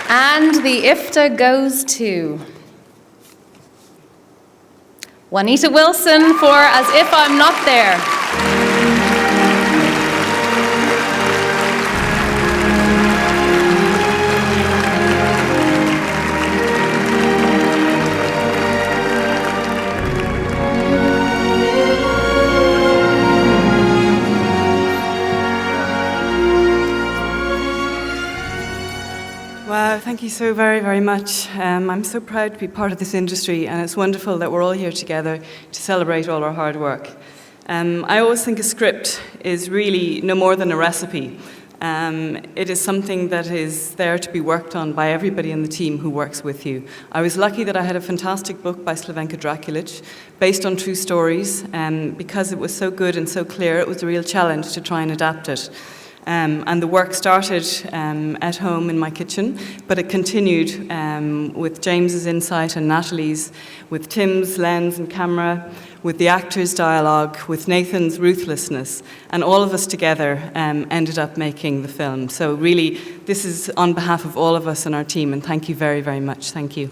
And the IFTA goes to Juanita Wilson for As If I'm Not There. Wow, thank you so very, very much. I'm so proud to be part of this industry, and it's wonderful that we're all here together to celebrate all our hard work. I always think a script is really no more than a recipe. It is something that is there to be worked on by everybody in the team who works with you. I was lucky that I had a fantastic book by Slavenka Drakulic, based on true stories, because it was so good and so clear, it was a real challenge to try and adapt it. And the work started at home in my kitchen, but it continued with James's insight and Natalie's, with Tim's lens and camera, with the actors' dialogue, with Nathan's ruthlessness, and all of us together ended up making the film. So really, this is on behalf of all of us and our team, and thank you very, very much. Thank you.